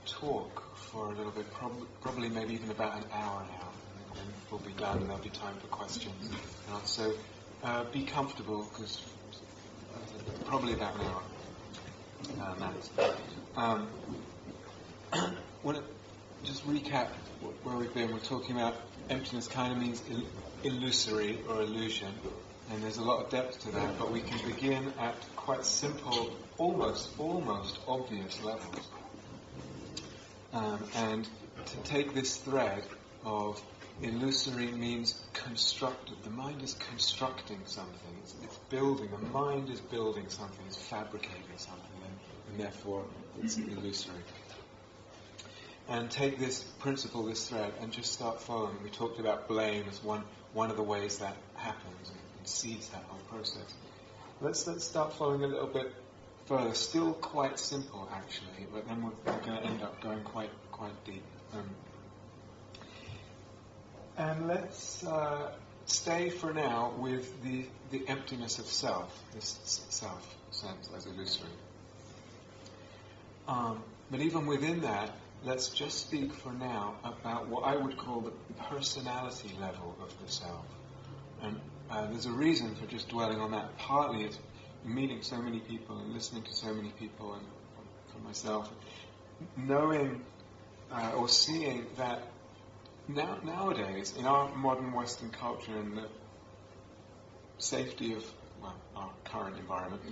talk for a little bit, probably maybe even about an hour now, and then we'll be done and there'll be time for questions. So be comfortable, because probably about an hour max. Want to just recap where we've been. We're talking about emptiness kind of means illusory or illusion, and there's a lot of depth to that, but we can begin at quite simple, almost obvious levels. And to take this thread of illusory means constructed. The mind is constructing something. It's building. The mind is building something. It's fabricating something, and therefore it's illusory. And take this principle, this thread, and just start following. We talked about blame as one of the ways that happens and seeds that whole process. Let's start following a little bit further. Still quite simple, actually, but then we're going to end up going quite deep. And let's stay for now with the emptiness of self, this self sense as illusory. But even within that, let's just speak for now about what I would call the personality level of the self. And there's a reason for just dwelling on that. Partly it's meeting so many people and listening to so many people, and for myself, knowing or seeing that nowadays, in our modern Western culture and the safety of our current environment,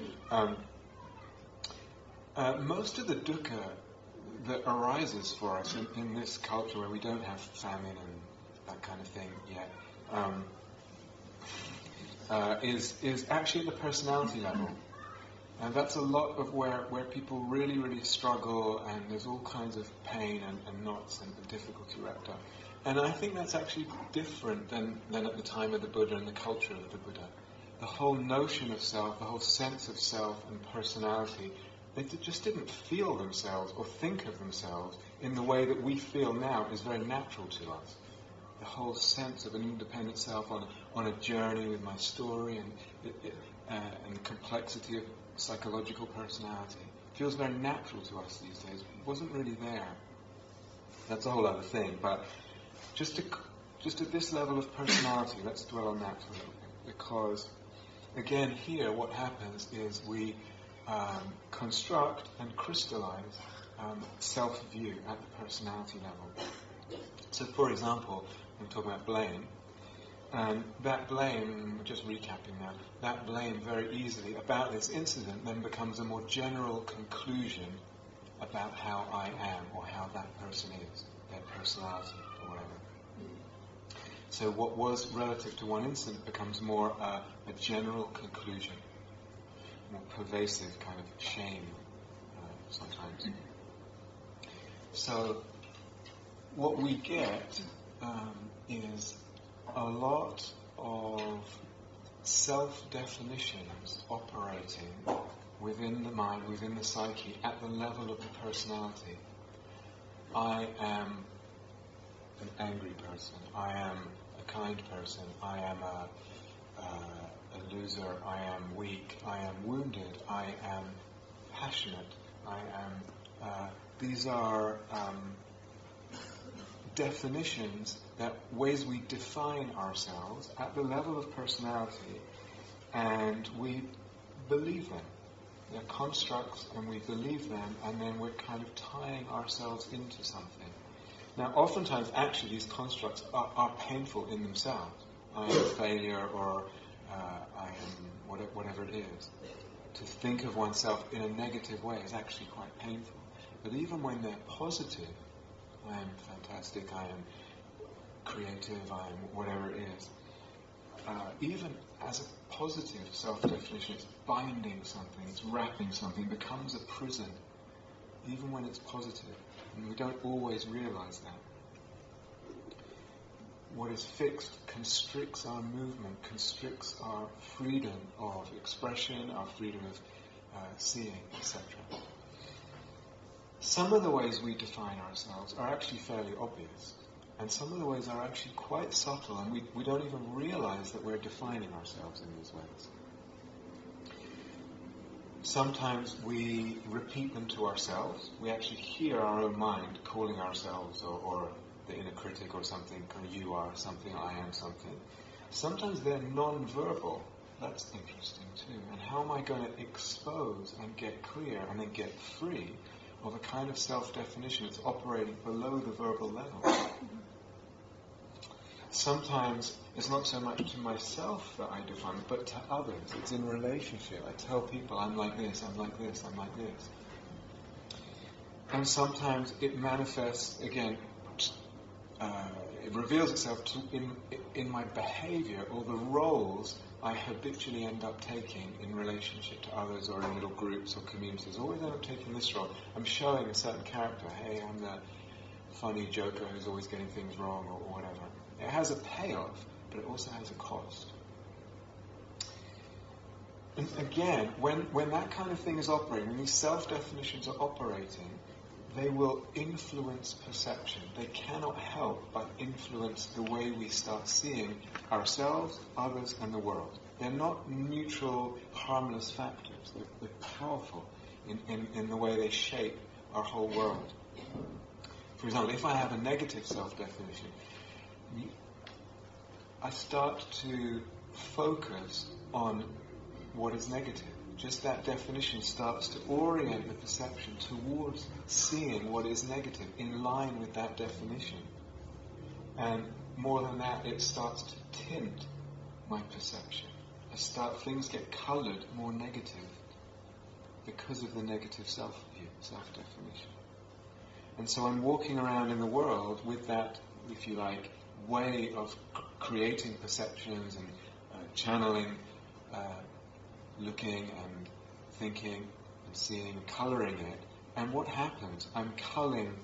most of the dukkha that arises for us in this culture where we don't have famine and that kind of thing yet, is actually at the personality level. And that's a lot of where people really, really struggle, and there's all kinds of pain and knots and difficulty wrapped up. And I think that's actually different than at the time of the Buddha and the culture of the Buddha. The whole notion of self, the whole sense of self and personality, they just didn't feel themselves or think of themselves in the way that we feel now is very natural to us. The whole sense of an independent self on a journey with my story and the complexity of psychological personality feels very natural to us these days. It wasn't really there. That's a whole other thing. But just at this level of personality, let's dwell on that for a little bit. Because, again, here what happens is we construct and crystallize self-view at the personality level. So, for example, when we talk about blame, that blame, just recapping now, that blame very easily about this incident then becomes a more general conclusion about how I am or how that person is, their personality or whatever. So what was relative to one incident becomes more a general conclusion, more pervasive kind of shame sometimes. So what we get is a lot of self-definitions operating within the mind, within the psyche, at the level of the personality. I am an angry person. I am a kind person. I am a loser. I am weak. I am wounded. I am passionate. I am... these are definitions, that ways we define ourselves at the level of personality, and we believe them. They're constructs, and we believe them, and then we're kind of tying ourselves into something. Now, oftentimes, actually, these constructs are painful in themselves. I am a failure, or I am whatever it is. To think of oneself in a negative way is actually quite painful. But even when they're positive, I am fantastic, I am creative, I am whatever it is. Even as a positive self-definition, it's binding something, it's wrapping something, it becomes a prison, even when it's positive. And we don't always realize that. What is fixed constricts our movement, constricts our freedom of expression, our freedom of seeing, etc. Some of the ways we define ourselves are actually fairly obvious, and some of the ways are actually quite subtle, and we don't even realize that we're defining ourselves in these ways. Sometimes we repeat them to ourselves. We actually hear our own mind calling ourselves, or the inner critic or something, you are something, I am something. Sometimes they're non-verbal. That's interesting too. And how am I going to expose and get clear and then get free of a kind of self-definition that's operating below the verbal level? Sometimes it's not so much to myself that I define it, but to others. It's in relationship. I tell people, I'm like this, I'm like this, I'm like this. And sometimes it manifests, again, it reveals itself in my behavior or the roles I habitually end up taking in relationship to others or in little groups or communities. Always end up taking this role. I'm showing a certain character. Hey, I'm the funny joker who's always getting things wrong or whatever. It has a payoff, but it also has a cost. And again, when that kind of thing is operating, when these self-definitions are operating, they will influence perception. They cannot help but influence the way we start seeing ourselves, others, and the world. They're not neutral, harmless factors. They're powerful in the way they shape our whole world. For example, if I have a negative self-definition, I start to focus on what is negative. Just that definition starts to orient the perception towards seeing what is negative in line with that definition. And more than that, it starts to tint my perception. Things get coloured more negative because of the negative self-view, self-definition. And so I'm walking around in the world with that, if you like, way of creating perceptions and channeling, looking and thinking and seeing, colouring it. And what happens? I'm culling,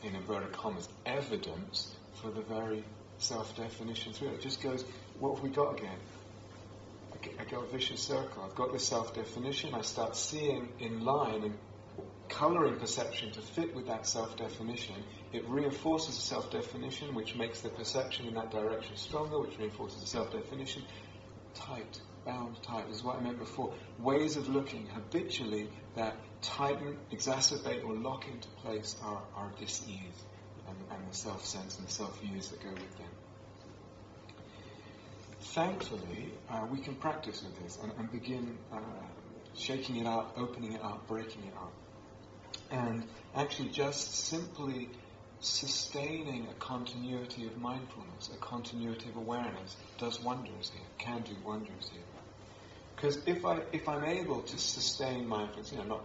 in inverted commas, evidence for the very self-definition through it. It just goes, what have we got again? I go a vicious circle. I've got this self-definition. I start seeing in line and colouring perception to fit with that self-definition. It reinforces the self-definition, which makes the perception in that direction stronger, which reinforces the self-definition. Tight, bound tight. This is what I meant before. Ways of looking habitually that tighten, exacerbate, or lock into place our dis-ease and the self-sense and the self-views that go with them. Thankfully, we can practice with this and begin shaking it up, opening it up, breaking it up. And actually just simply sustaining a continuity of mindfulness, a continuity of awareness, does wonders here, can do wonders here. Because if I'm able to sustain mindfulness, not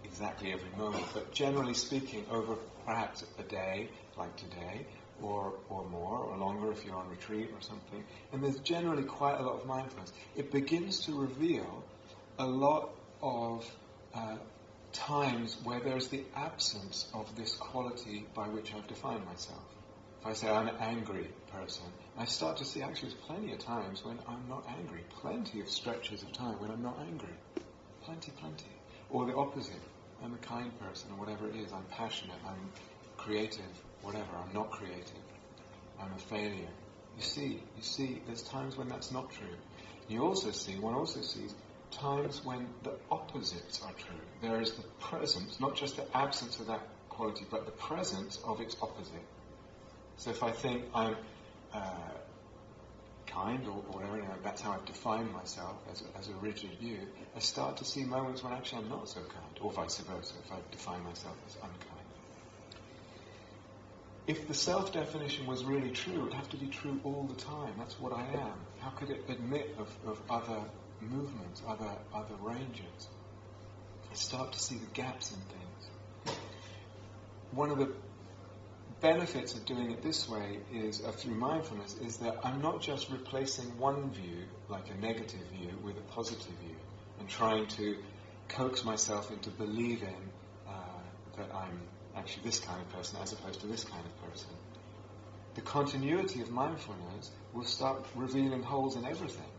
exactly every moment, but generally speaking, over perhaps a day, like today, or more, or longer if you're on retreat or something, and there's generally quite a lot of mindfulness, it begins to reveal a lot of times where there's the absence of this quality by which I've defined myself. If I say I'm an angry person, I start to see actually there's plenty of times when I'm not angry. Plenty of stretches of time when I'm not angry. Plenty. Or the opposite. I'm a kind person or whatever it is. I'm passionate, I'm creative, whatever. I'm not creative. I'm a failure. You see, there's times when that's not true. One also sees times when the opposites are true. There is the presence, not just the absence of that quality, but the presence of its opposite. So if I think I'm kind or whatever, that's how I've defined myself as a rigid view, I start to see moments when actually I'm not so kind, or vice versa, if I define myself as unkind. If the self-definition was really true, it would have to be true all the time. That's what I am. How could it admit of other movements, other ranges? I start to see the gaps in things. One of the benefits of doing it this way is, through mindfulness, is that I'm not just replacing one view, like a negative view, with a positive view, and trying to coax myself into believing that I'm actually this kind of person as opposed to this kind of person. The continuity of mindfulness will start revealing holes in everything.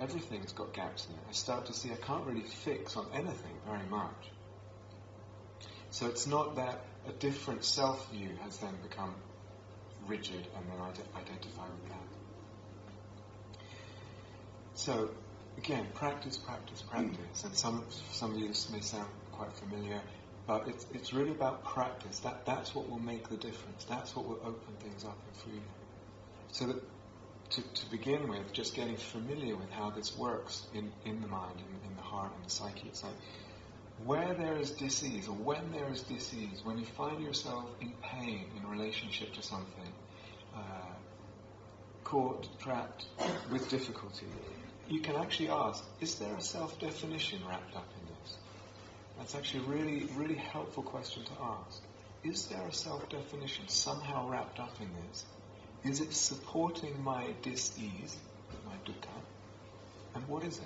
Everything's got gaps in it. I start to see I can't really fix on anything very much. So it's not that a different self-view has then become rigid and then I identify with that. So again, practice, practice, practice. And some of you this may sound quite familiar, but it's really about practice. That's what will make the difference. That's what will open things up and free you. So that to begin with, just getting familiar with how this works in the mind, in the heart, and the psyche. It's like where there is dis-ease, or when there is dis-ease, when you find yourself in pain in relationship to something, caught, trapped with difficulty, you can actually ask, is there a self-definition wrapped up in this? That's actually a really, really helpful question to ask. Is there a self-definition somehow wrapped up in this? Is it supporting my dis-ease, my dukkha? And what is it?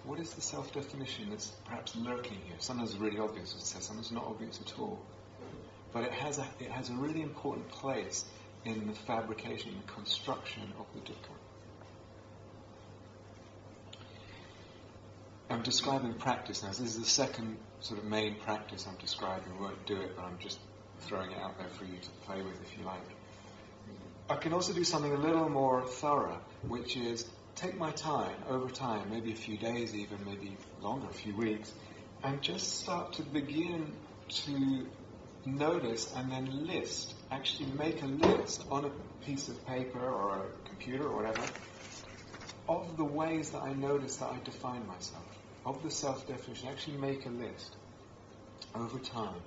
What is the self-definition that's perhaps lurking here? Sometimes it's really obvious, as it says, sometimes it's not obvious at all. But it has a really important place in the fabrication, the construction of the dukkha. I'm describing practice now. This is the second sort of main practice I'm describing. We won't do it, but I'm just throwing it out there for you to play with if you like. I can also do something a little more thorough, which is take my time, over time, maybe a few days even, maybe longer, a few weeks, and just start to begin to notice and then list, actually make a list on a piece of paper or a computer or whatever, of the ways that I notice that I define myself, of the self-definition. Actually make a list over time.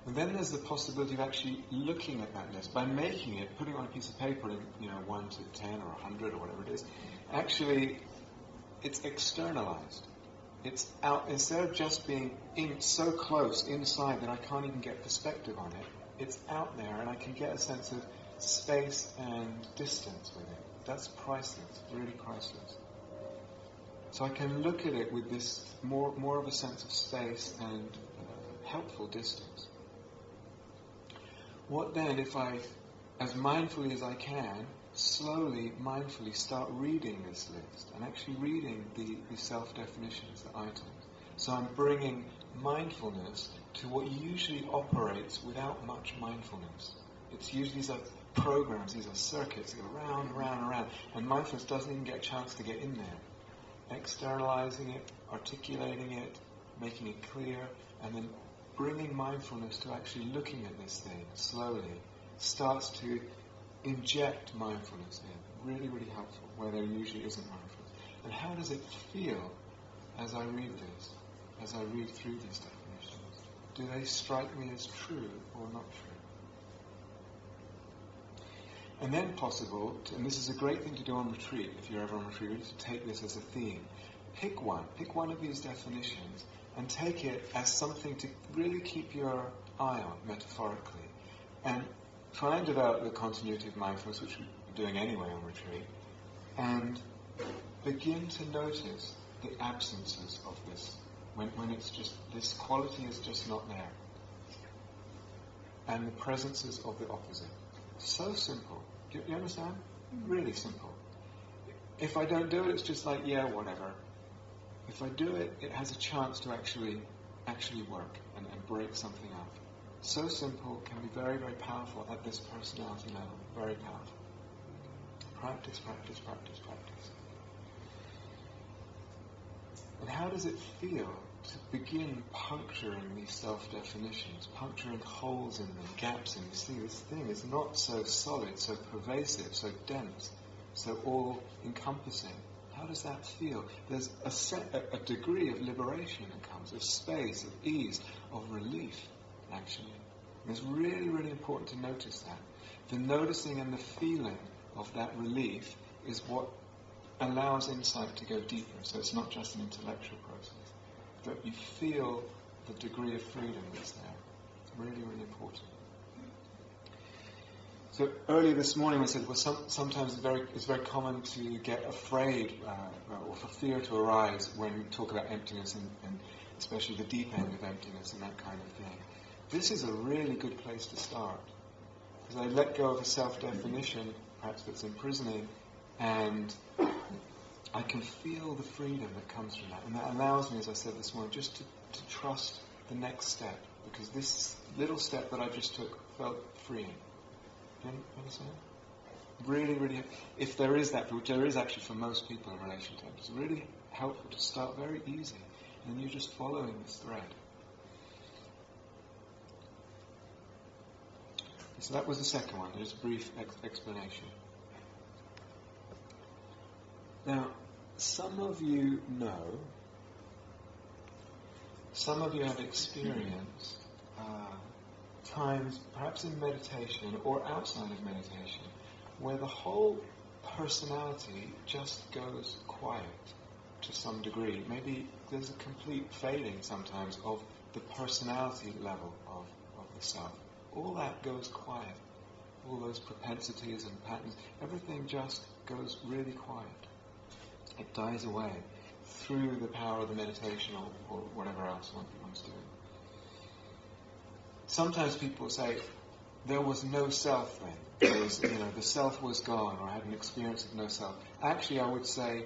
And then there's the possibility of actually looking at that list, by making it, putting it on a piece of paper in, 1 to 10 or 100 or whatever it is. Actually, it's externalized. It's out, instead of just being so close inside that I can't even get perspective on it, it's out there and I can get a sense of space and distance with it. That's priceless, really priceless. So I can look at it with this more of a sense of space and helpful distance. What then if I, as mindfully as I can, slowly, mindfully start reading this list and actually reading the self-definitions, the items. So I'm bringing mindfulness to what usually operates without much mindfulness. It's usually these are programs, these are circuits that go round, round, round, and mindfulness doesn't even get a chance to get in there. Externalizing it, articulating it, making it clear, and then bringing mindfulness to actually looking at this thing slowly starts to inject mindfulness in. Really, really helpful, where there usually isn't mindfulness. And how does it feel as I read this, as I read through these definitions? Do they strike me as true or not true? And then possible, and this is a great thing to do on retreat, if you're ever on retreat, really to take this as a theme. Pick one of these definitions, and take it as something to really keep your eye on, metaphorically. And try and develop the continuity of mindfulness, which we're doing anyway on retreat, and begin to notice the absences of this, when it's just, this quality is just not there. And the presences of the opposite. So simple. Do you understand? Really simple. If I don't do it, it's just like, yeah, whatever. If I do it, it has a chance to actually work and break something up. So simple, can be very, very powerful at this personality level. Very powerful. Practice, practice, practice, practice. And how does it feel to begin puncturing these self-definitions, puncturing holes in them, gaps in them? You see, this thing is not so solid, so pervasive, so dense, so all-encompassing. How does that feel? There's a degree of liberation that comes, of space, of ease, of relief, actually. And it's really, really important to notice that. The noticing and the feeling of that relief is what allows insight to go deeper. So it's not just an intellectual process. But you feel the degree of freedom that's there. It's really, really important. So earlier this morning I said, well, sometimes it's very common to get afraid or for fear to arise when we talk about emptiness and especially the deep end of emptiness and that kind of thing. This is a really good place to start. Because I let go of a self-definition, perhaps that's imprisoning, and I can feel the freedom that comes from that. And that allows me, as I said this morning, just to trust the next step. Because this little step that I just took felt freeing. Do you understand? Really, really, if there is that, which there is actually for most people in relation to it, it's really helpful to start very easy, and you're just following this thread. So that was the second one, just a brief explanation. Now, some of you know, some of you have experienced times, perhaps in meditation or outside of meditation, where the whole personality just goes quiet to some degree. Maybe there's a complete fading sometimes of the personality level of the self. All that goes quiet. All those propensities and patterns, everything just goes really quiet. It dies away through the power of the meditation or whatever else one's doing. Sometimes people say, there was no self then. There was, the self was gone, or I had an experience of no self. Actually, I would say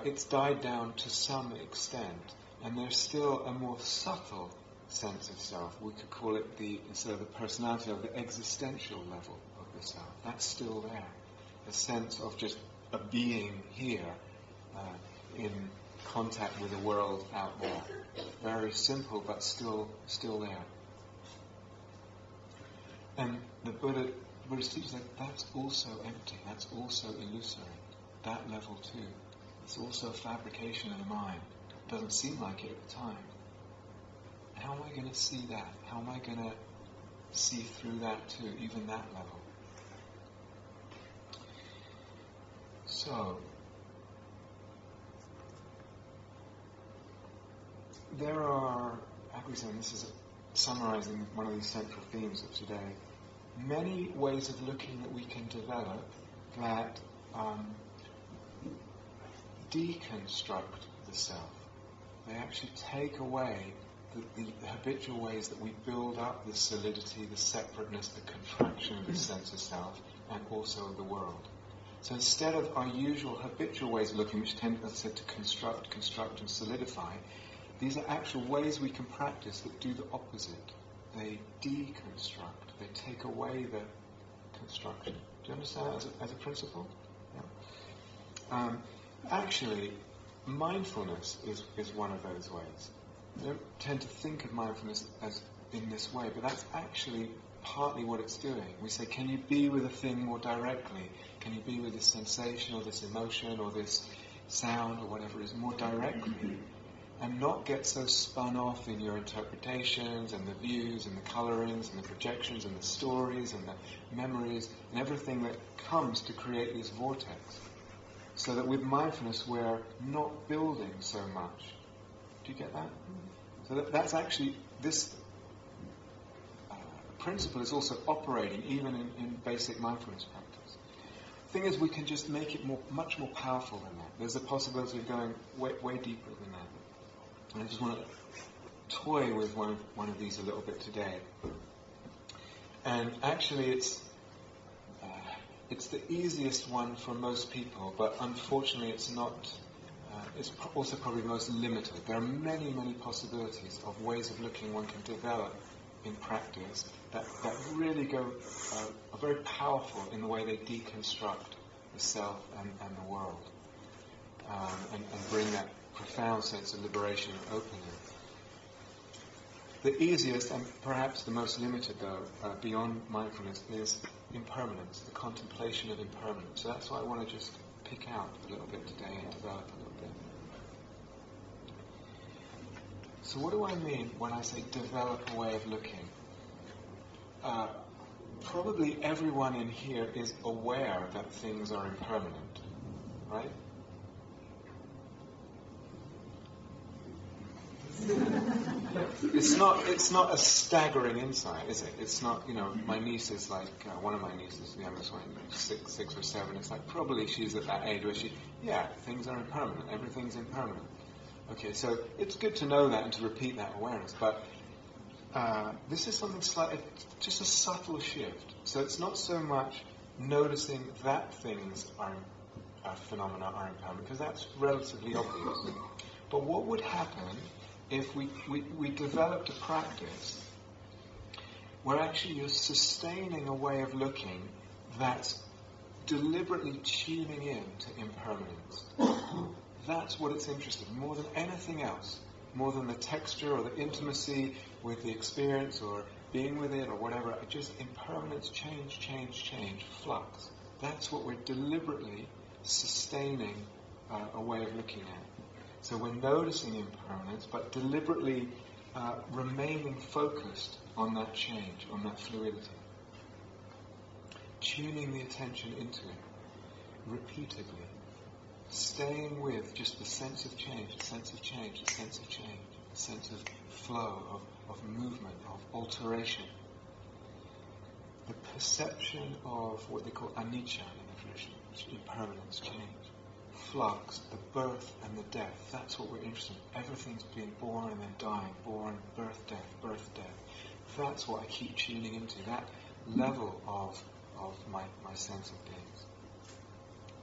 it's died down to some extent, and there's still a more subtle sense of self. We could call it instead of the personality, of the existential level of the self. That's still there. A sense of just a being here in contact with the world out there. Very simple, but still there. And the Buddhist teaches that's also empty, that's also illusory. That level too. It's also a fabrication of the mind. It doesn't seem like it at the time. How am I going to see that? How am I going to see through that too, even that level? So, there are, and this is summarizing one of these central themes of today, many ways of looking that we can develop that deconstruct the self. They actually take away the habitual ways that we build up the solidity, the separateness, the contraction of the sense of self, and also of the world. So instead of our usual habitual ways of looking, which tend, as I said, to construct and solidify, these are actual ways we can practice that do the opposite. They deconstruct. They take away the construction. Do you understand that as a principle? Yeah. Actually, mindfulness is one of those ways. We don't tend to think of mindfulness as in this way, but that's actually partly what it's doing. We say, can you be with a thing more directly? Can you be with this sensation or this emotion or this sound or whatever it is more directly? And not get so spun off in your interpretations and the views and the colorings and the projections and the stories and the memories and everything that comes to create this vortex. So that with mindfulness we're not building so much. Do you get that? So that's actually, this principle is also operating even in basic mindfulness practice. The thing is, we can just make it much more powerful than that. There's a possibility of going way deeper than that. And I just want to toy with one of these a little bit today. And actually it's the easiest one for most people, but unfortunately it's not, it's also probably the most limited. There are many, many possibilities of ways of looking one can develop in practice that really are very powerful in the way they deconstruct the self and the world, and bring that profound sense of liberation and opening. The easiest and perhaps the most limited, though, beyond mindfulness, is impermanence, the contemplation of impermanence. So that's why I want to just pick out a little bit today and develop a little bit. So what do I mean when I say develop a way of looking? Probably everyone in here is aware that things are impermanent, right? It's not a staggering insight, is it? It's not, my niece is like, one of my nieces, the youngest one, 6 or 7, it's like probably she's at that age where things are impermanent, everything's impermanent. Okay, so it's good to know that and to repeat that awareness, but this is something slightly, just a subtle shift. So it's not so much noticing that things phenomena are impermanent, because that's relatively obvious. But what would happen if we developed a practice where actually you're sustaining a way of looking that's deliberately tuning in to impermanence, That's what it's interested in, more than anything else, more than the texture or the intimacy with the experience or being with it or whatever. Just impermanence, change, flux. That's what we're deliberately sustaining a way of looking at. So we're noticing impermanence, but deliberately remaining focused on that change, on that fluidity. Tuning the attention into it repeatedly. Staying with just the sense of change, the sense of change, the sense of change, the sense of flow, of movement, of alteration. The perception of what they call anicca in the tradition, impermanence, change, flux, the birth and the death. That's what we're interested in. Everything's being born and then dying, born, birth, death. That's what I keep tuning into, that level of my sense of things.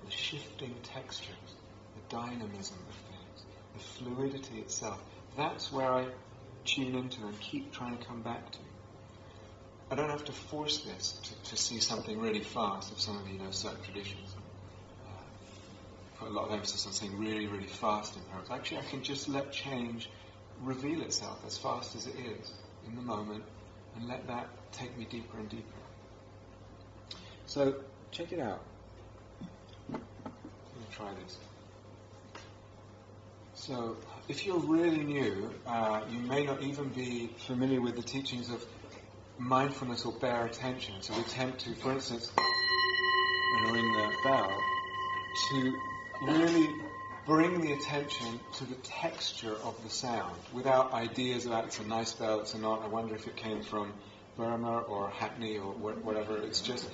The shifting textures, the dynamism of things, the fluidity itself. That's where I tune into and keep trying to come back to. I don't have to force this to see something really fast, if some of you know certain traditions. Put a lot of emphasis on saying really, really fast impermanence. Actually, I can just let change reveal itself as fast as it is in the moment and let that take me deeper and deeper. So, check it out. Let me try this. So, if you're really new, you may not even be familiar with the teachings of mindfulness or bare attention. So we tend to, for instance, when we ring the bell, to really bring the attention to the texture of the sound without ideas about it's a nice bell, it's a not, I wonder if it came from Burma or Hackney or whatever. It's just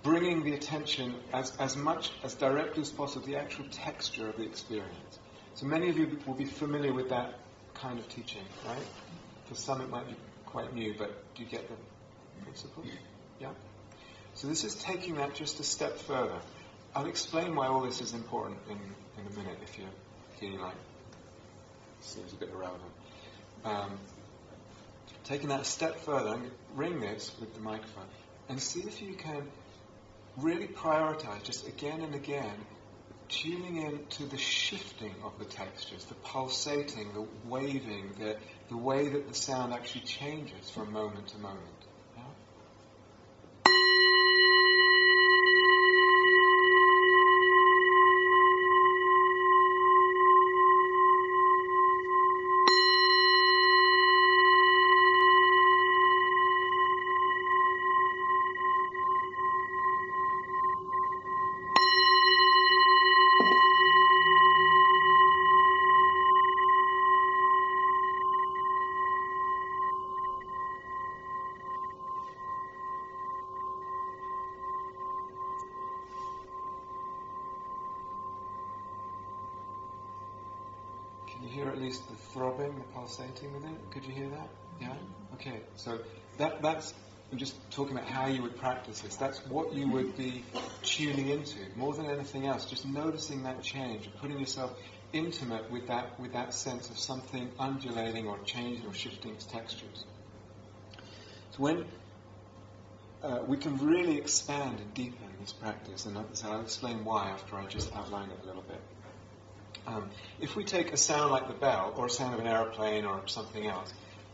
bringing the attention as much, as directly as possible, the actual texture of the experience. So many of you will be familiar with that kind of teaching, right? For some it might be quite new, but do you get the principle? Yeah? So this is taking that just a step further. I'll explain why all this is important in a minute if you're feeling like it seems a bit irrelevant. Taking that a step further, I'm going to ring this with the microphone and see if you can really prioritize just again and again tuning in to the shifting of the textures, the pulsating, the waving, the way that the sound actually changes from moment to moment. Yeah? Can you hear at least the throbbing, the pulsating within it? Could you hear that? Yeah? Okay, so that's, I'm just talking about how you would practice this. That's what you would be tuning into, more than anything else. Just noticing that change and putting yourself intimate with that sense of something undulating or changing or shifting its textures. So when we can really expand and deepen this practice, and I'll explain why after I just outline it a little bit. If we take a sound like the bell, or a sound of an aeroplane, or something else,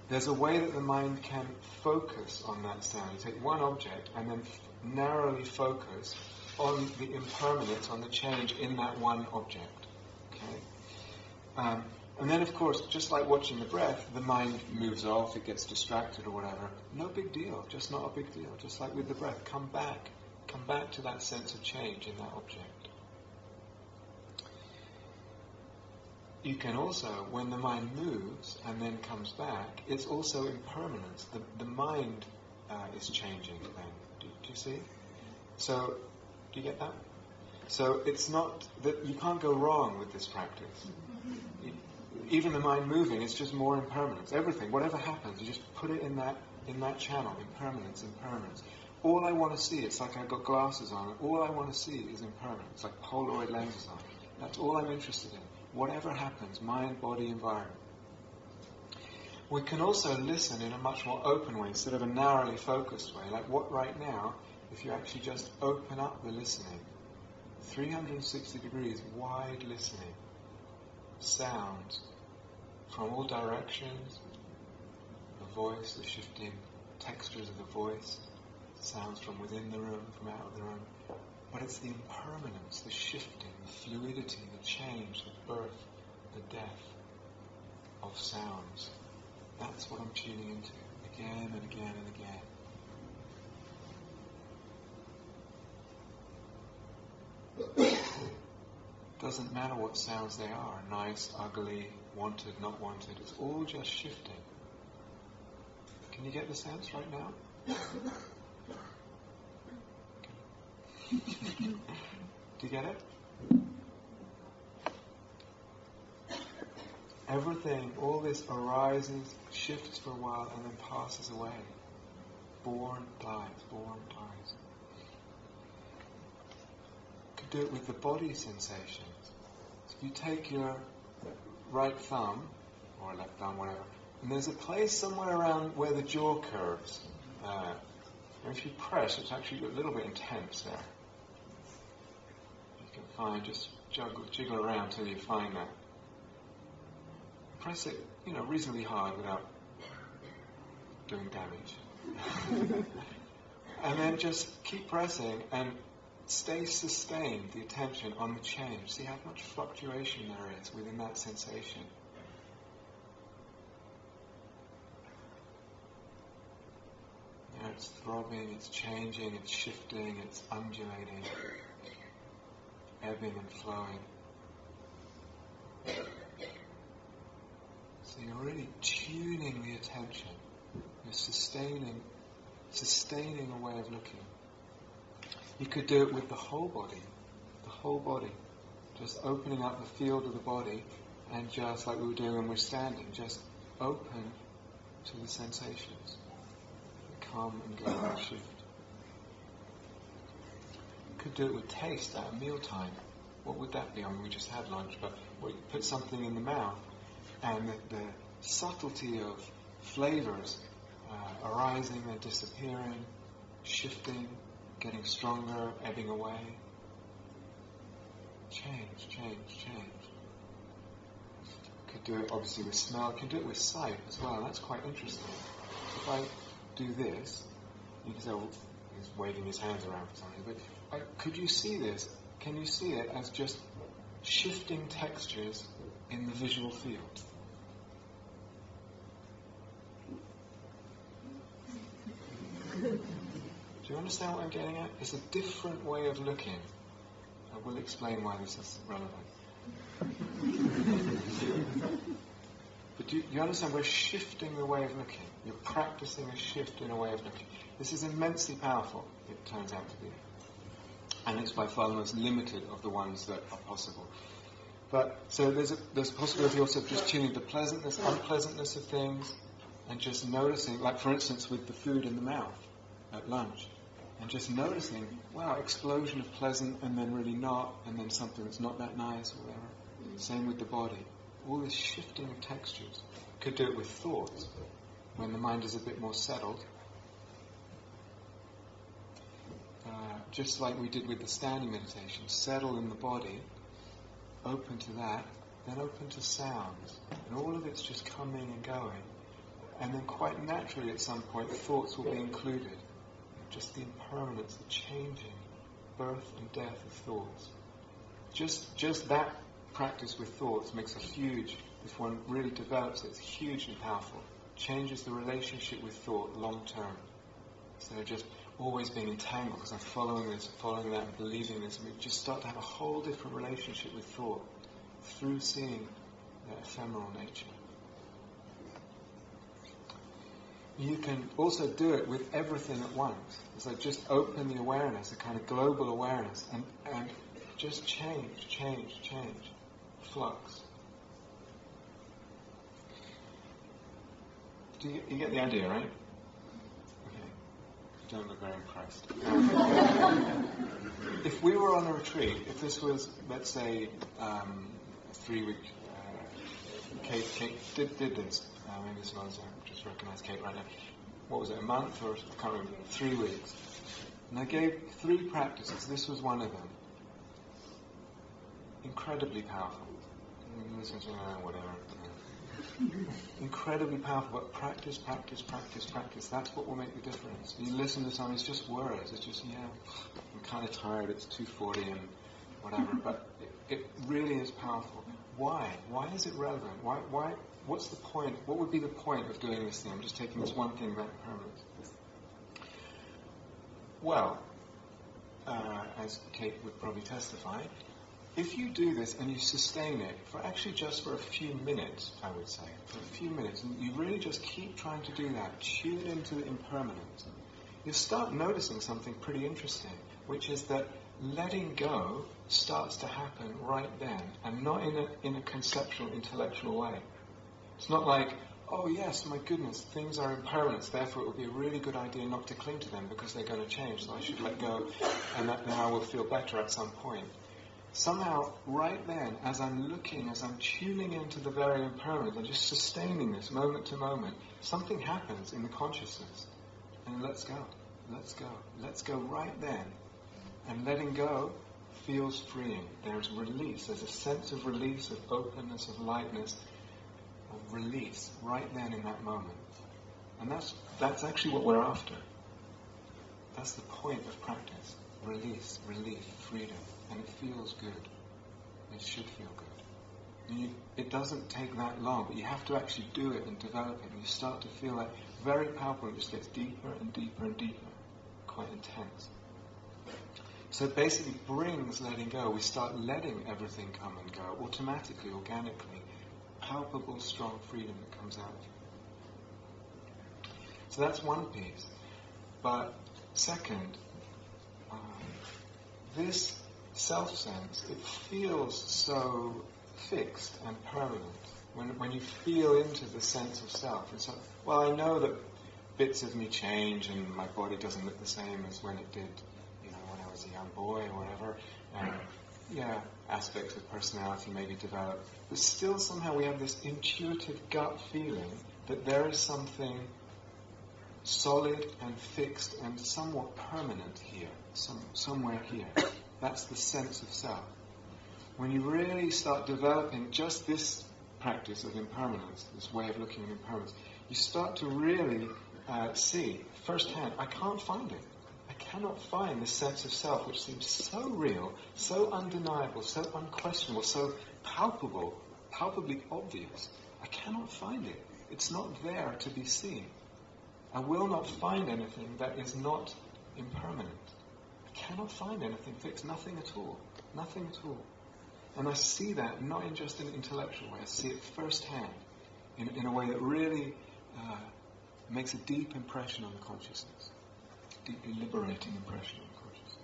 there's a way that the mind can focus on that sound. You take one object and then narrowly focus on the impermanence, on the change in that one object. Okay? And then, of course, just like watching the breath, the mind moves off, it gets distracted or whatever. No big deal, just not a big deal. Just like with the breath, come back to that sense of change in that object. You can also, when the mind moves and then comes back, it's also impermanence. The mind is changing then. Do you see? So, do you get that? So it's not that you can't go wrong with this practice. Even the mind moving, it's just more impermanence. Everything, whatever happens, you just put it in that channel. Impermanence. All I want to see, it's like I've got glasses on, and all I want to see is impermanence. It's like Polaroid lenses on. That's all I'm interested in. Whatever happens, mind, body, environment. We can also listen in a much more open way, instead of a narrowly focused way. Like what right now, if you actually just open up the listening, 360 degrees wide listening. Sounds from all directions, the voice, the shifting textures of the voice, sounds from within the room, from out of the room. But it's the impermanence, the shifting, the fluidity, the change, the birth, the death of sounds. That's what I'm tuning into again and again and again. Doesn't matter what sounds they are, nice, ugly, wanted, not wanted, it's all just shifting. Can you get the sense right now? Do you get it? Everything, all this arises, shifts for a while, and then passes away. Born, dies, born, dies. Could do it with the body sensations. So if you take your right thumb, or left thumb, whatever, and there's a place somewhere around where the jaw curves. And if you press, it's actually a little bit intense there. You can find, just jiggle around till you find that. Press it, reasonably hard without doing damage. And then just keep pressing and stay sustained, the attention on the change. See how much fluctuation there is within that sensation. It's throbbing, it's changing, it's shifting, it's undulating, ebbing and flowing. So you're really tuning the attention. You're sustaining a way of looking. You could do it with the whole body. Just opening up the field of the body, and just like we were doing when we're standing, just open to the sensations. Come and go and shift. You could do it with taste at a mealtime. What would that be? I mean, we just had lunch, but you put something in the mouth, and the subtlety of flavors arising and disappearing, shifting, getting stronger, ebbing away. Change. Could do it obviously with smell. Could do it with sight as well. That's quite interesting. If I do this, you can say, well, he's waving his hands around for something, but could you see this? Can you see it as just shifting textures in the visual field? Do you understand what I'm getting at? It's a different way of looking. I will explain why this is relevant. But do you understand? We're shifting the way of looking. You're practicing a shift in a way of looking. This is immensely powerful, it turns out to be. And it's by far the most limited of the ones that are possible. But so there's a possibility also of just tuning the pleasantness, unpleasantness of things, and just noticing, like for instance with the food in the mouth at lunch, and just noticing, wow, explosion of pleasant and then really not, and then something that's not that nice or whatever. Same with the body. All this shifting of textures. Could do it with thoughts, when the mind is a bit more settled. Just like we did with the standing meditation, settle in the body, open to that, then open to sounds. And all of it's just coming and going. And then quite naturally at some point, thoughts will be included. Just the impermanence, the changing, birth and death of thoughts. Just that practice with thoughts makes a huge, if one really develops it, it's hugely powerful. Changes the relationship with thought long term. Instead of just always being entangled because I'm following this, following that, and believing this. And we just start to have a whole different relationship with thought through seeing their ephemeral nature. You can also do it with everything at once. So just open the awareness, a kind of global awareness, and just change. Flux. Do you get the idea, right? Okay. You don't look very impressed. If we were on a retreat, if this was, let's say, a 3-week, Kate did this. Maybe this was, I just recognise Kate right now. What was it, a month or, I can't remember, 3 weeks. And I gave 3 practices. This was one of them. incredibly powerful. You listen to whatever. Incredibly powerful, but practice. That's what will make the difference. You listen to something, it's just words. It's just, I'm kind of tired, it's 2:40 and whatever, but it really is powerful. Why? Why is it relevant? Why? What's the point? What would be the point of doing this thing? I'm just taking this one thing about impermanence. Well, as Kate would probably testify, if you do this and you sustain it for actually just for a few minutes, I would say, for a few minutes, and you really just keep trying to do that, tune into the impermanence, you start noticing something pretty interesting, which is that letting go starts to happen right then, and not in a conceptual, intellectual way. It's not like, oh yes, my goodness, things are impermanent, therefore it would be a really good idea not to cling to them because they're going to change, so I should let go, and then I will feel better at some point. Somehow, right then, as I'm tuning into the very impermanent, I'm just sustaining this moment to moment, something happens in the consciousness. And let's go right then. And letting go feels freeing. There's release. There's a sense of release, of openness, of lightness, of release, right then in that moment. And that's actually what we're after. That's the point of practice. Release, relief, freedom. And it feels good. It should feel good. It doesn't take that long, but you have to actually do it and develop it. And you start to feel that very powerful. It just gets deeper and deeper and deeper. Quite intense. So it basically brings letting go. We start letting everything come and go, automatically, organically. Palpable, strong freedom that comes out of it. So that's one piece. But second, this self-sense, it feels so fixed and permanent. When you feel into the sense of self, it's like, well, I know that bits of me change and my body doesn't look the same as when it did, when I was a young boy or whatever. And aspects of personality maybe develop. But still somehow we have this intuitive gut feeling that there is something solid and fixed and somewhat permanent here, somewhere here. That's the sense of self. When you really start developing just this practice of impermanence, this way of looking at impermanence, you start to really see firsthand, I can't find it. I cannot find this sense of self which seems so real, so undeniable, so unquestionable, so palpable, palpably obvious. I cannot find it. It's not there to be seen. I will not find anything that is not impermanent. I cannot find anything fixed, nothing at all. Nothing at all. And I see that not in just an intellectual way, I see it firsthand, in a way that really makes a deep impression on the consciousness. Deeply liberating impression on the consciousness.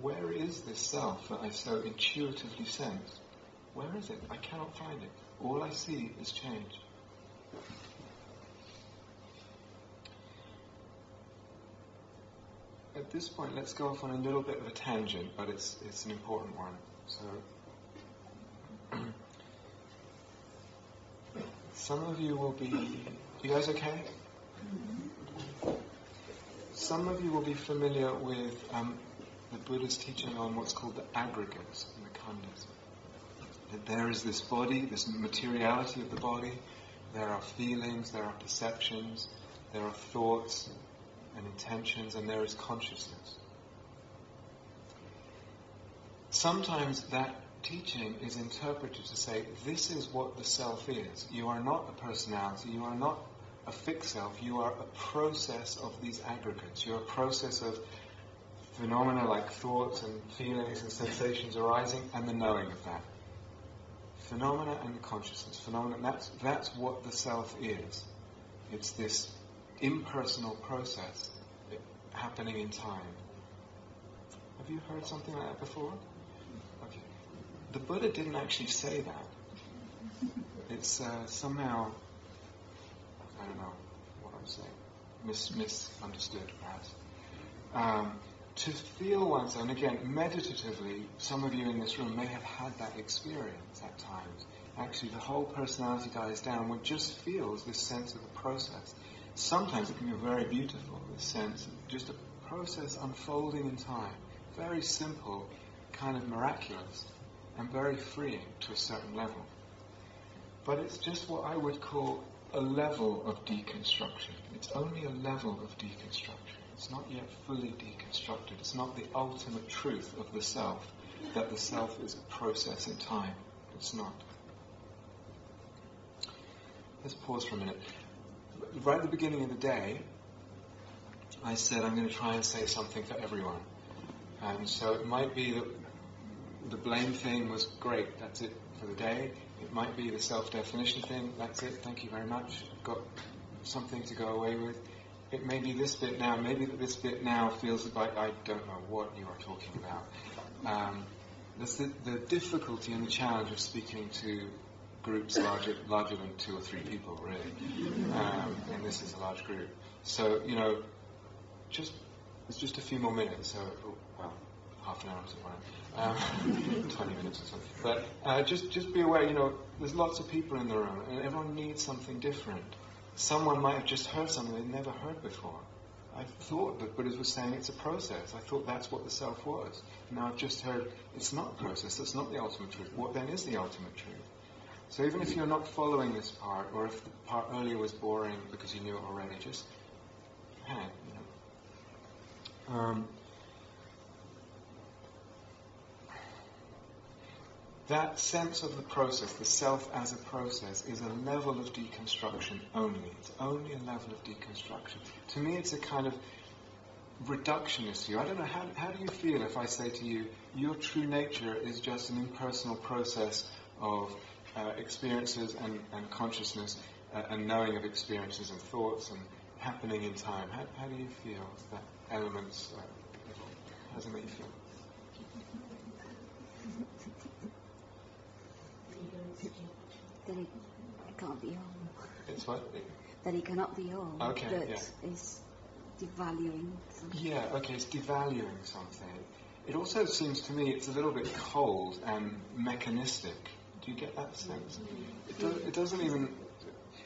Where is this self that I so intuitively sense? Where is it? I cannot find it. All I see is change. At this point, let's go off on a little bit of a tangent, but it's an important one. So, some of you will be... You guys okay? Some of you will be familiar with the Buddha's teaching on what's called the aggregates and the khandhas. That there is this body, this materiality of the body, there are feelings, there are perceptions, there are thoughts and intentions, and there is consciousness. Sometimes that teaching is interpreted to say, this is what the self is. You are not a personality, you are not a fixed self, you are a process of these aggregates. You're a process of phenomena like thoughts and feelings and sensations arising and the knowing of that. Phenomena and consciousness. Phenomena, that's what the self is. It's this impersonal process happening in time. Have you heard something like that before? Okay. The Buddha didn't actually say that. It's somehow, I don't know what I'm saying, misunderstood perhaps. To feel oneself, and again, meditatively, some of you in this room may have had that experience at times. Actually, the whole personality dies down. One just feels this sense of a process. Sometimes it can be very beautiful, this sense of just a process unfolding in time. Very simple, kind of miraculous. and very freeing to a certain level. But it's just what I would call a level of deconstruction. It's only a level of deconstruction. It's not yet fully deconstructed. It's not the ultimate truth of the self, that the self is a process in time. It's not. Let's pause for a minute. Right at the beginning of the day, I said I'm going to try and say something for everyone. And so it might be that the blame thing was great, that's it for the day. It might be the self-definition thing, that's it, thank you very much, I've got something to go away with. It may be this bit now, maybe that this bit now feels like I don't know what you are talking about. There's the difficulty and the challenge of speaking to groups larger than 2 or 3 people, really. And this is a large group. So, it's just a few more minutes, so, half an hour or something, 20 minutes or something. But just be aware, there's lots of people in the room, and everyone needs something different. Someone might have just heard something they'd never heard before. I thought that Buddha was saying it's a process. I thought that's what the self was. Now I've just heard it's not a process, that's not the ultimate truth. What then is the ultimate truth? So even if you're not following this part, or if the part earlier was boring because you knew it already, just hang, That sense of the process, the self as a process, is a level of deconstruction only. It's only a level of deconstruction. To me, it's a kind of reductionist view. I don't know, how do you feel if I say to you, your true nature is just an impersonal process of experiences and consciousness and knowing of experiences and thoughts and happening in time. How do you feel that elements, how does it make you feel? That it can't be all. It's what? That it cannot be all. Okay, that yeah. is devaluing something. Yeah, okay, it's devaluing something. It also seems to me it's a little bit cold and mechanistic. Do you get that sense? It doesn't even...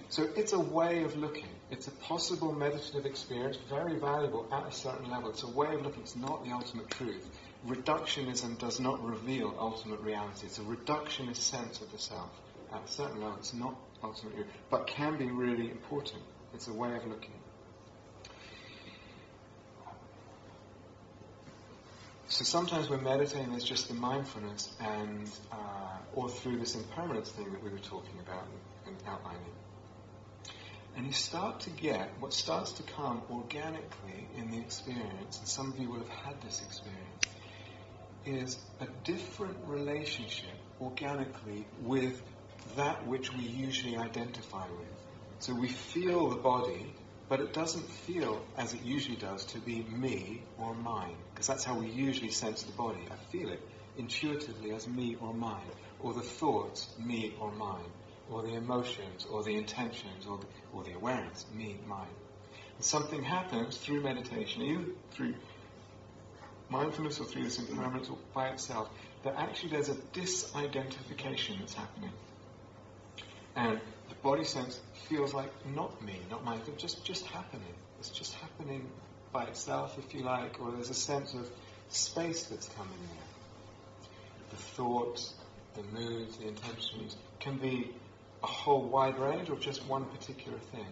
So it's a way of looking. It's a possible meditative experience, very valuable at a certain level. It's a way of looking. It's not the ultimate truth. Reductionism does not reveal ultimate reality. It's a reductionist sense of the self. At a certain level, it's not ultimately, but can be really important. It's a way of looking. So sometimes we're meditating as just the mindfulness, and or through this impermanence thing that we were talking about and outlining. And you start to get what starts to come organically in the experience, and some of you will have had this experience, is a different relationship organically with that which we usually identify with. So we feel the body, but it doesn't feel as it usually does to be me or mine, because that's how we usually sense the body. I feel it intuitively as me or mine, or the thoughts, me or mine, or the emotions, or the intentions, or the awareness, me, mine. And something happens through meditation, either through mindfulness or through this impermanence or by itself, that actually there's a disidentification that's happening. And the body sense feels like not me, not mine, but just happening. It's just happening by itself, if you like, or there's a sense of space that's coming there. The thoughts, the moods, the intentions can be a whole wide range or just one particular thing.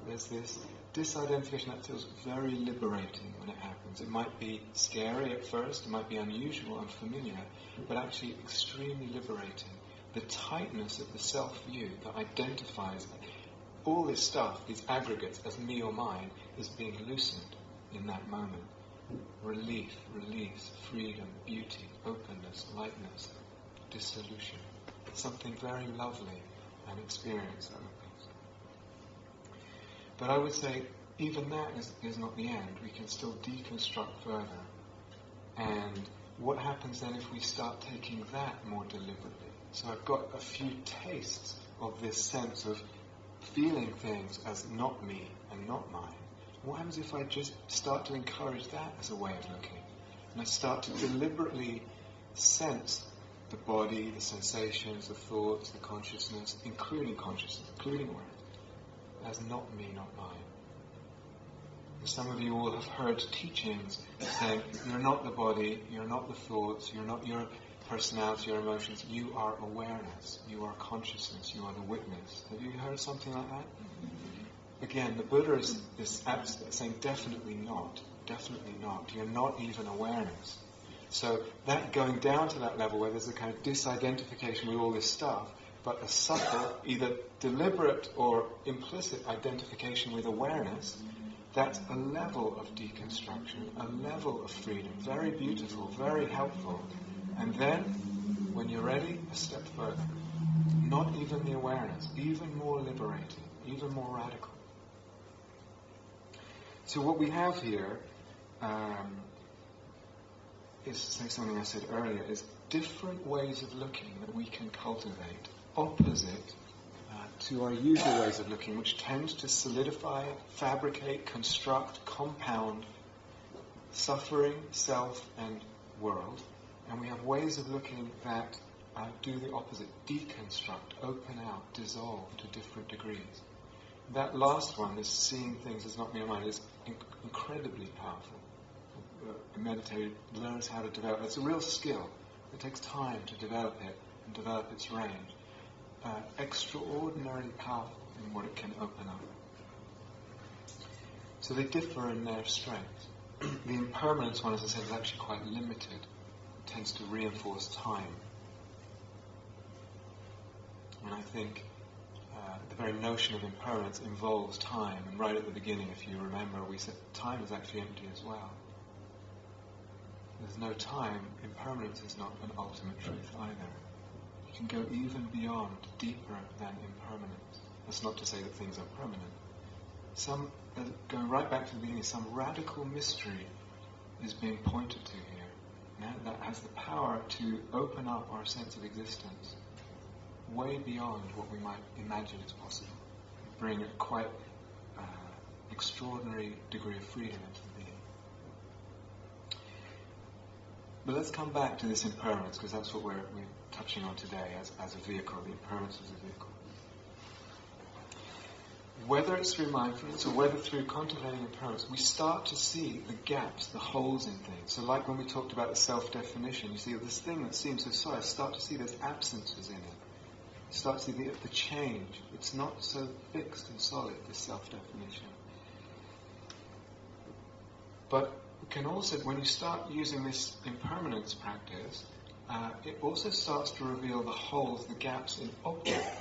There's this disidentification that feels very liberating when it happens. It might be scary at first, it might be unusual, unfamiliar, but actually extremely liberating. The tightness of the self-view that identifies all this stuff, these aggregates, as me or mine, is being loosened in that moment. Relief, release, freedom, beauty, openness, lightness, dissolution. It's something very lovely, an experience that opens. But I would say even that is not the end. We can still deconstruct further. And what happens then if we start taking that more deliberately? So I've got a few tastes of this sense of feeling things as not me and not mine. What happens if I just start to encourage that as a way of looking? And I start to deliberately sense the body, the sensations, the thoughts, the consciousness, including awareness, as not me, not mine. And some of you will have heard teachings saying, you're not the body, you're not the thoughts, you're personality or emotions, you are awareness, you are consciousness, you are the witness. Have you heard something like that? Again, the Buddha is saying definitely not, you're not even awareness. So that going down to that level where there's a kind of disidentification with all this stuff, but a subtle, either deliberate or implicit identification with awareness, that's a level of deconstruction, a level of freedom, very beautiful, very helpful. And then, when you're ready, a step further. Not even the awareness, even more liberating, even more radical. So what we have here is something I said earlier, is different ways of looking that we can cultivate, opposite to our usual ways of looking, which tend to solidify, fabricate, construct, compound suffering, self, and world. And we have ways of looking that do the opposite, deconstruct, open out, dissolve to different degrees. That last one, this seeing things as not mere mind, is incredibly powerful. A meditator learns how to develop. It's a real skill. It takes time to develop it and develop its range. Extraordinarily powerful in what it can open up. So they differ in their strength. The impermanence one, as I said, is actually quite limited. It tends to reinforce time. And I think the very notion of impermanence involves time. And right at the beginning, if you remember, we said time is actually empty as well. There's no time. Impermanence is not an ultimate truth either. You can go even beyond, deeper than impermanence. That's not to say that things are permanent. Going right back to the beginning, some radical mystery is being pointed to here. That has the power to open up our sense of existence way beyond what we might imagine is possible. Bring a quite extraordinary degree of freedom into the being. But let's come back to this impermanence, because that's what we're touching on today as a vehicle, the impermanence as a vehicle. Whether it's through mindfulness or whether through contemplating impermanence, we start to see the gaps, the holes in things. So like when we talked about the self-definition, you see this thing that seems so solid, start to see there's absences in it. You start to see the change. It's not so fixed and solid, this self-definition. But we can also, when you start using this impermanence practice, it also starts to reveal the holes, the gaps in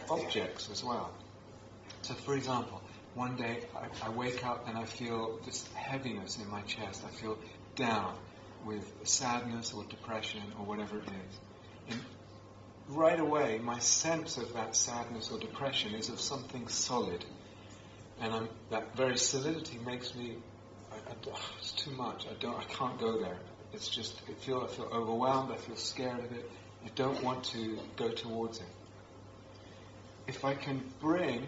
objects as well. So for example, one day I wake up and I feel this heaviness in my chest. I feel down with sadness or depression or whatever it is. And right away, my sense of that sadness or depression is of something solid. And that very solidity makes me, it's too much. I can't go there. It's just, I feel overwhelmed. I feel scared of it. I don't want to go towards it. If I can bring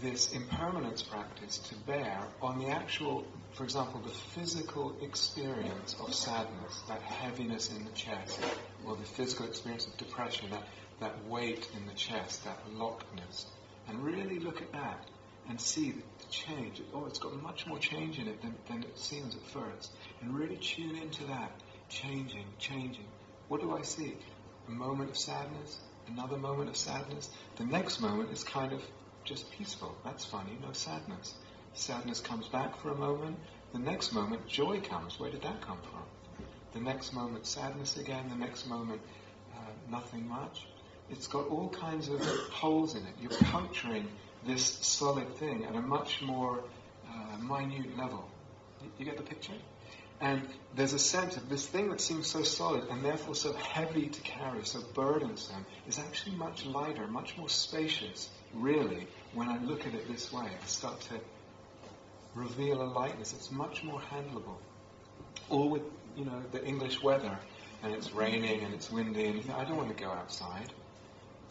this impermanence practice to bear on the actual, for example, the physical experience of sadness, that heaviness in the chest, or the physical experience of depression, that weight in the chest, that lockedness, and really look at that and see the change. It's got much more change in it than it seems at first. And really tune into that, changing. What do I see? A moment of sadness, another moment of sadness. The next moment is kind of just peaceful. That's funny, no sadness. Sadness comes back for a moment. The next moment, joy comes. Where did that come from? The next moment, sadness again. The next moment, nothing much. It's got all kinds of holes in it. You're puncturing this solid thing at a much more minute level. You get the picture? And there's a sense of this thing that seems so solid and therefore so heavy to carry, so burdensome, is actually much lighter, much more spacious, really, when I look at it this way. I start to reveal a lightness. It's much more handleable. Or with, the English weather, and it's raining and it's windy, and you think, I don't want to go outside.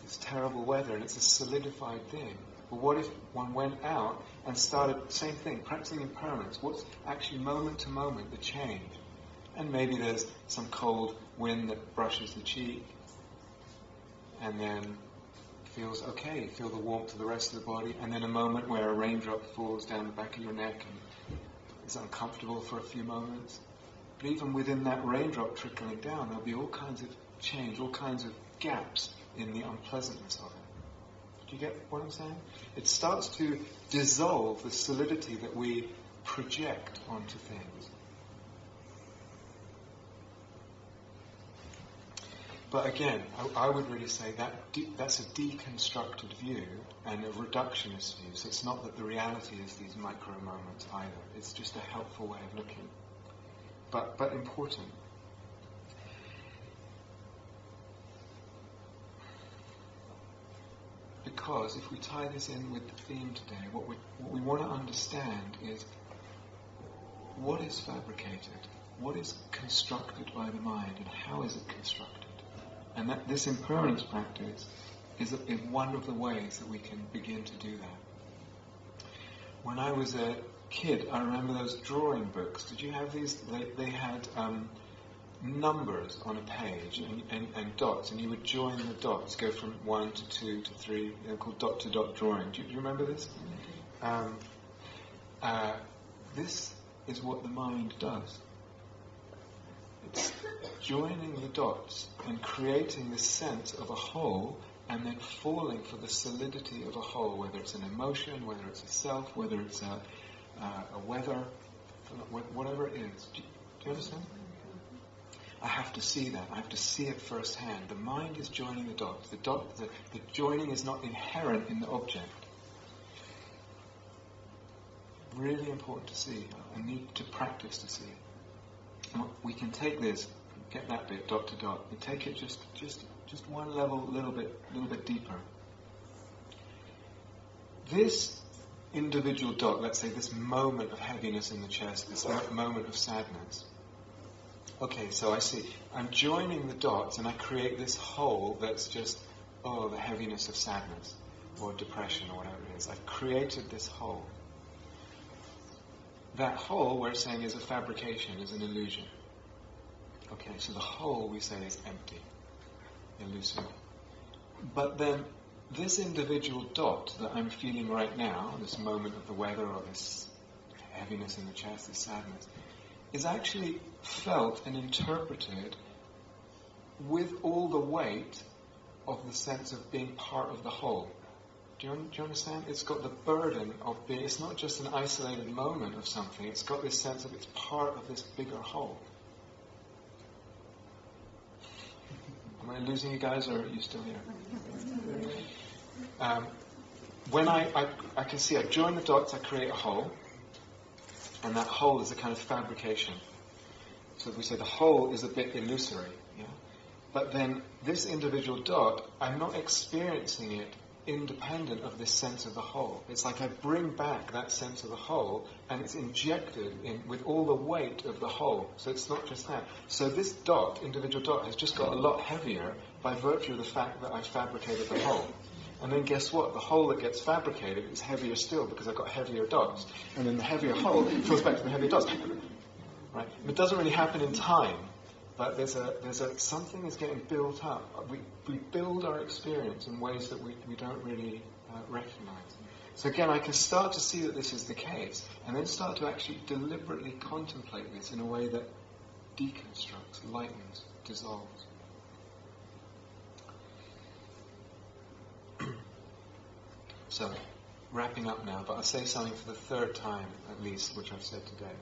It's terrible weather, and it's a solidified thing. But what if one went out and started, same thing, practicing impermanence? What's actually moment to moment the change? And maybe there's some cold wind that brushes the cheek, and then feels okay, you feel the warmth of the rest of the body, and then a moment where a raindrop falls down the back of your neck and is uncomfortable for a few moments. But even within that raindrop trickling down, there'll be all kinds of change, all kinds of gaps in the unpleasantness of it. Do you get what I'm saying? It starts to dissolve the solidity that we project onto things. But again, I would really say that that's a deconstructed view and a reductionist view. So it's not that the reality is these micro moments either. It's just a helpful way of looking. But important. Because if we tie this in with the theme today, what we want to understand is what is fabricated, what is constructed by the mind, and how is it constructed. And that this impermanence practice is one of the ways that we can begin to do that. When I was a kid, I remember those drawing books. Did you have these? They had numbers on a page and dots, and you would join the dots, go from 1 to 2 to 3. They're called dot-to-dot drawing. Do you remember this? This is what the mind does. It's joining the dots and creating this sense of a whole, and then falling for the solidity of a whole, whether it's an emotion, whether it's a self, whether it's a weather, whatever it is. Do you understand? I have to see that. I have to see it firsthand. The mind is joining the dots. The joining is not inherent in the object. Really important to see. I need to practice to see. We can take this, get that bit dot to dot, and take it just one level, little bit deeper. This individual dot, let's say this moment of heaviness in the chest, this moment of sadness. Okay, so I see. I'm joining the dots and I create this whole that's just, the heaviness of sadness or depression or whatever it is. I've created this whole. That whole, we're saying, is a fabrication, is an illusion. Okay, so the whole, we say, is empty, elusive. But then, this individual dot that I'm feeling right now, this moment of the weather or this heaviness in the chest, this sadness, is actually felt and interpreted with all the weight of the sense of being part of the whole. Do you understand? It's got the burden of being, it's not just an isolated moment of something, it's got this sense of it's part of this bigger whole. Am I losing you guys, or are you still here? When I can see, I join the dots, I create a whole, and that whole is a kind of fabrication. So we say the whole is a bit illusory, yeah? But then this individual dot, I'm not experiencing it independent of this sense of the whole. It's like I bring back that sense of the whole, and it's injected in with all the weight of the whole. So it's not just that. So this dot, individual dot, has just got a lot heavier by virtue of the fact that I fabricated the whole. And then guess what? The whole that gets fabricated is heavier still because I've got heavier dots. And then the heavier whole falls back to the heavier dots. Right? It doesn't really happen in time, but there's something is getting built up. We build our experience in ways that we don't really recognize. So again, I can start to see that this is the case, and then start to actually deliberately contemplate this in a way that deconstructs, lightens, dissolves. So, wrapping up now, but I'll say something for the third time at least, which I've said today.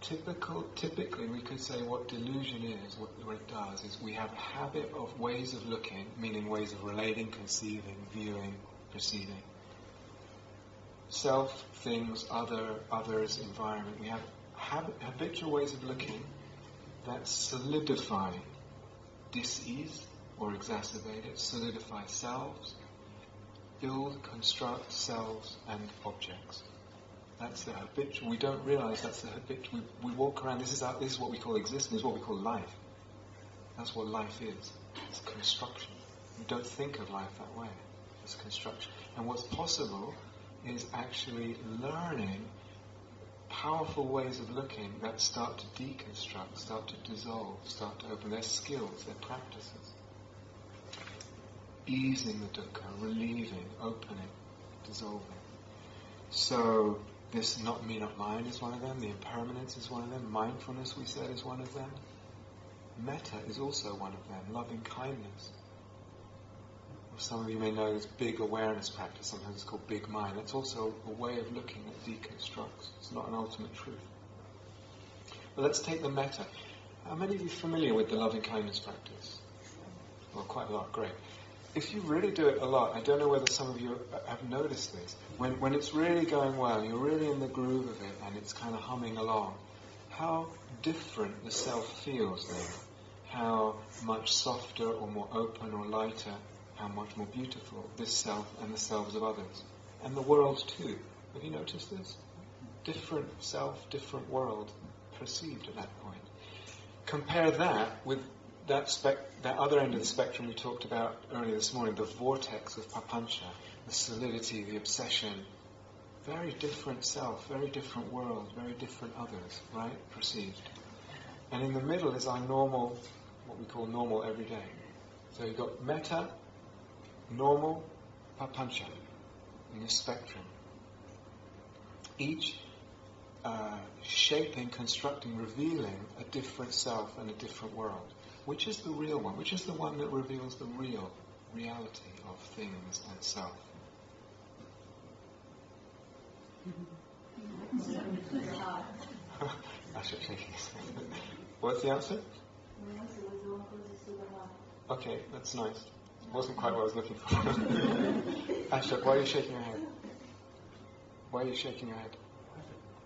Typically, we could say what delusion is, what it does, is we have a habit of ways of looking, meaning ways of relating, conceiving, viewing, perceiving. Self, things, others, environment. We have habitual ways of looking that solidify dis-ease or exacerbate it, solidify selves, build, construct selves and objects. That's the habitual. We don't realize that's the habitual. We walk around. This is what we call existence. This is what we call life. That's what life is. It's construction. We don't think of life that way. It's construction. And what's possible is actually learning powerful ways of looking that start to deconstruct, start to dissolve, start to open. Their skills, their practices. Easing the dukkha, relieving, opening, dissolving. So, this not me, not mine is one of them. The impermanence is one of them. Mindfulness, we said, is one of them. Metta is also one of them, loving kindness. Or some of you may know this big awareness practice, sometimes it's called big mind. That's also a way of looking at deconstructs. It's not an ultimate truth. But let's take the metta. How many of you are familiar with the loving kindness practice? Well, quite a lot, great. If you really do it a lot, I don't know whether some of you have noticed this, when it's really going well, you're really in the groove of it and it's kind of humming along, how different the self feels then. How much softer or more open or lighter, how much more beautiful this self and the selves of others. And the world too. Have you noticed this? Different self, different world perceived at that point. Compare that with that other end of the spectrum we talked about earlier this morning, the vortex of papancha, the solidity, the obsession. Very different self, very different world, very different others, right? Perceived. And in the middle is our normal, what we call normal everyday. So you've got metta, normal, papancha in this spectrum. Each shaping, constructing, revealing a different self and a different world. Which is the real one? Which is the one that reveals the real reality of things and self? I should shake his head. What's the answer? Okay, that's nice. Wasn't quite what I was looking for. Ashok, why are you shaking your head? Why are you shaking your head?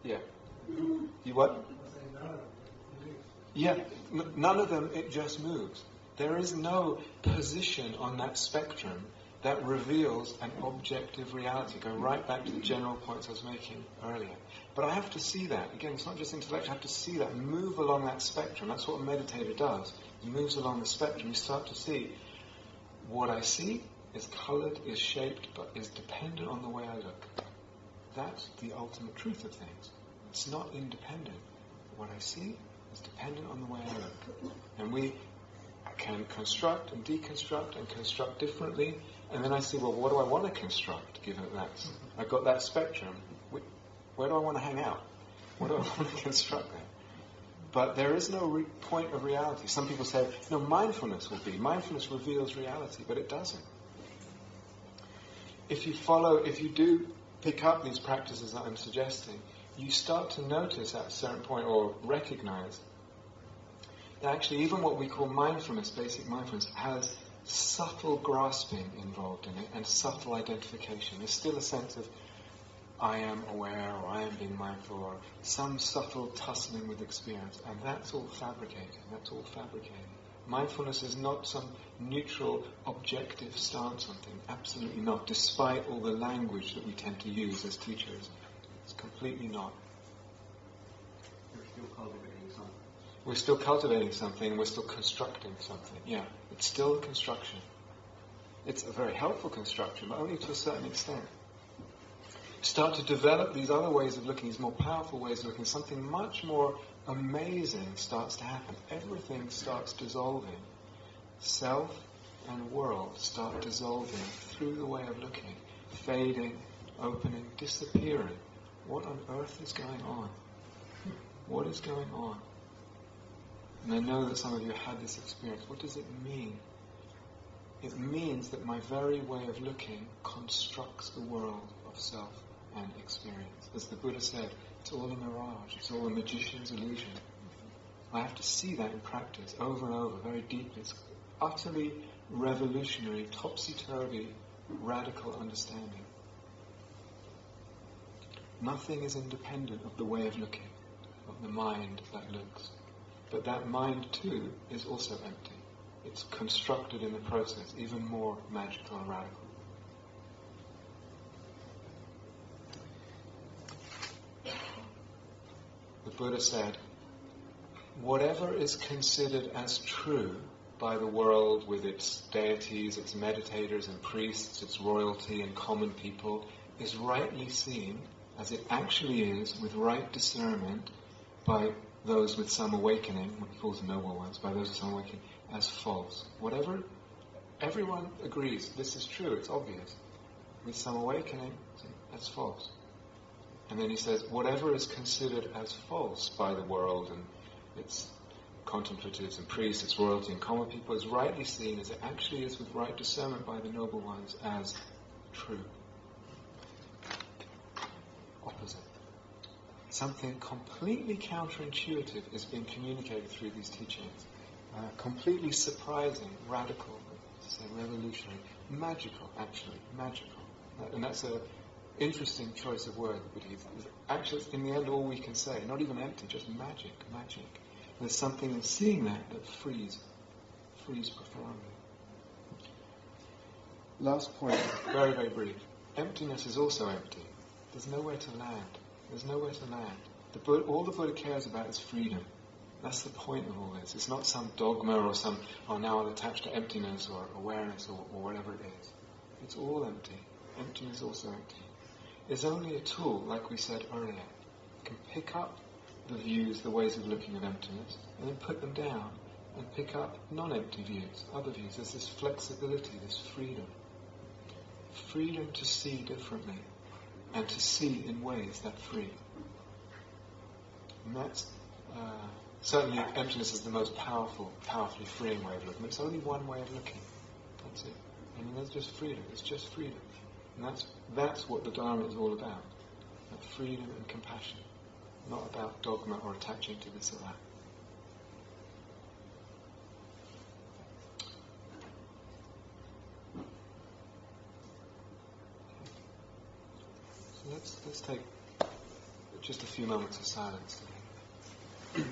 Yeah. You what? Yeah, none of them, it just moves. There is no position on that spectrum that reveals an objective reality. Go right back to the general points I was making earlier. But I have to see that. Again, it's not just intellectual, I have to see that, move along that spectrum. That's what a meditator does. He moves along the spectrum. You start to see what I see is coloured, is shaped, but is dependent on the way I look. That's the ultimate truth of things. It's not independent. What I see is dependent on the way I look. And we can construct and deconstruct and construct differently. And then I see, well, what do I want to construct, given that I've got that spectrum? Where do I want to hang out? What do I want to construct there? But there is no point of reality. Some people say, no, mindfulness will be. Mindfulness reveals reality, but it doesn't. If you do pick up these practices that I'm suggesting, you start to notice at a certain point, or recognize, that actually even what we call mindfulness, basic mindfulness, has subtle grasping involved in it and subtle identification. There's still a sense of I am aware, or I am being mindful, or some subtle tussling with experience, and that's all fabricated. Mindfulness is not some neutral, objective stance on things. Absolutely not, despite all the language that we tend to use as teachers. It's completely not. We're still cultivating something, we're still constructing something. Yeah, it's still a construction. It's a very helpful construction, but only to a certain extent. Start to develop these other ways of looking, these more powerful ways of looking, something much more amazing starts to happen. Everything starts dissolving. Self and world start dissolving through the way of looking, fading, opening, disappearing. What on earth is going on? What is going on? And I know that some of you had this experience. What does it mean? It means that my very way of looking constructs the world of self and experience. As the Buddha said, it's all a mirage, it's all a magician's illusion. I have to see that in practice over and over, very deeply. It's utterly revolutionary, topsy-turvy, radical understanding. Nothing is independent of the way of looking, of the mind that looks. But that mind too is also empty. It's constructed in the process, even more magical and radical. The Buddha said, whatever is considered as true by the world with its deities, its meditators and priests, its royalty and common people, is rightly seen as it actually is with right discernment by those with some awakening, what he calls the noble ones, by those with some awakening, as false. Whatever, everyone agrees, this is true, it's obvious. With some awakening, that's false. And then he says, whatever is considered as false by the world and its contemplatives and priests, it's royalty and common people, is rightly seen as it actually is with right discernment by the noble ones as true. Opposite. Something completely counterintuitive is being communicated through these teachings. Completely surprising, radical, say revolutionary, magical, actually, magical. And that's an interesting choice of word, but actually, in the end, all we can say, not even empty, just magic. There's something in seeing that frees profoundly. Last point, very, very brief. Emptiness is also empty. There's nowhere to land. All the Buddha cares about is freedom. That's the point of all this. It's not some dogma or some, now I'm attached to emptiness or awareness or whatever it is. It's all empty. Emptiness is also empty. It's only a tool, like we said earlier. You can pick up the views, the ways of looking at emptiness, and then put them down and pick up non-empty views, other views. There's this flexibility, this freedom. Freedom to see differently and to see in ways that free. And that's certainly emptiness is the most powerfully freeing way of looking. It's only one way of looking. That's it. I mean, there's just freedom. It's just freedom. And that's what the Dharma is all about. That freedom and compassion. Not about dogma or attaching to this or that. So let's take just a few moments of silence today.